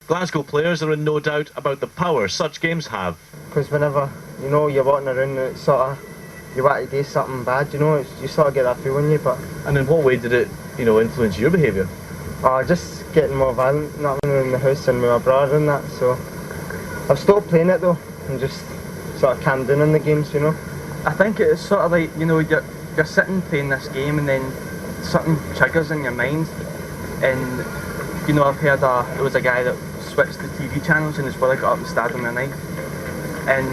Glasgow players are in no doubt about the power such games have. Because whenever, you know, you're walking around and it's sort of, you want to do something bad, you know, you sort of get that feeling in you, but... And in what way did it, you know, influence your behaviour? Just getting more violent, not only in the house and with my brother and that, so... I've stopped playing it though, and just sort of calmed down in the games, you know. I think it's sort of like, you know, you're sitting playing this game and then something triggers in your mind, and, you know, I've heard there was a guy that switched the TV channels and his brother got up and stabbed him with a knife, and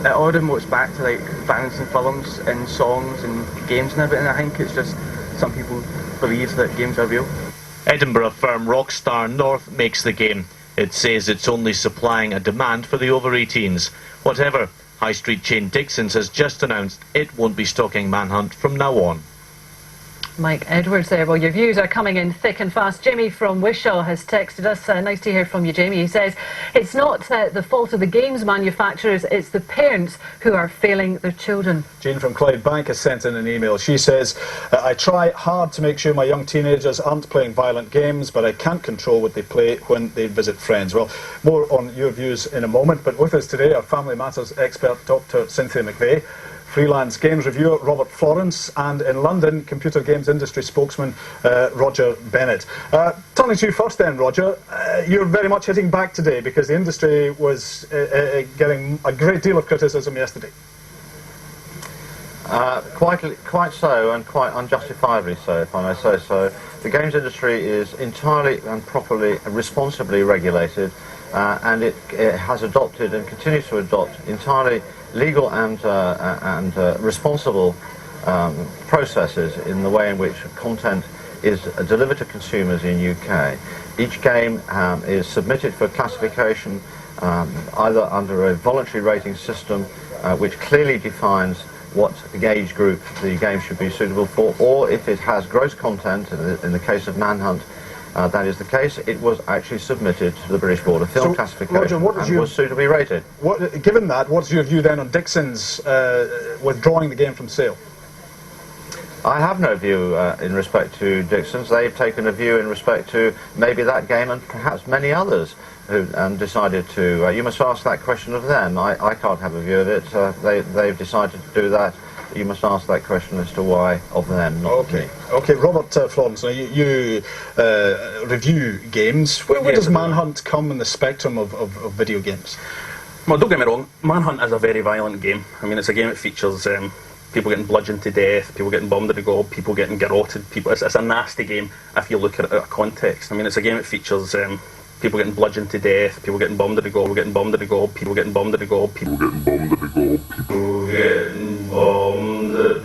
it all remotes back to like bands and films and songs and games and everything. I think it's just some people believe that games are real. Edinburgh firm Rockstar North makes the game. It says it's only supplying a demand for the over-18s. Whatever, high street chain Dixon's has just announced it won't be stocking Manhunt from now on. Mike Edwards there. Well, your views are coming in thick and fast. Jamie from Wishaw has texted us. Nice to hear from you, Jamie. He says, it's not the fault of the games manufacturers, it's the parents who are failing their children. Jean from Clydebank has sent in an email. She says, I try hard to make sure my young teenagers aren't playing violent games, but I can't control what they play when they visit friends. Well, more on your views in a moment, but with us today, our Family Matters expert, Dr. Cynthia McVeigh, freelance games reviewer Robert Florence, and in London, computer games industry spokesman Roger Bennett. Turning to you first then, Roger, you're very much hitting back today because the industry was getting a great deal of criticism yesterday. Quite so, and quite unjustifiably so, if I may say so. The games industry is entirely and properly, responsibly regulated, and it has adopted and continues to adopt entirely legal and responsible processes in the way in which content is delivered to consumers in UK. Each game is submitted for classification either under a voluntary rating system which clearly defines what age group the game should be suitable for, or if it has gross content, in the case of Manhunt, that is the case, it was actually submitted to the British Board of Film Classification and was suitably rated. Given that, what's your view then on Dixon's withdrawing the game from sale? I have no view in respect to Dixon's. They've taken a view in respect to maybe that game and perhaps many others who decided to. You must ask that question of them. I can't have a view of it. They've decided to do that. You must ask that question as to why of them, not me. Okay, Robert Florence, now you review games. Where does Manhunt come in the spectrum of video games? Well, don't get me wrong, Manhunt is a very violent game. I mean, it's a game that features people getting bludgeoned to death, people getting bombed at the gob, people getting garroted. It's a nasty game if you look at it out of context. I mean, it's a game that features people getting bludgeoned to death, people getting bombed at the gob, getting bombed at the gob, people getting bombed at the gob, people getting bombed at the gob, people getting bombed at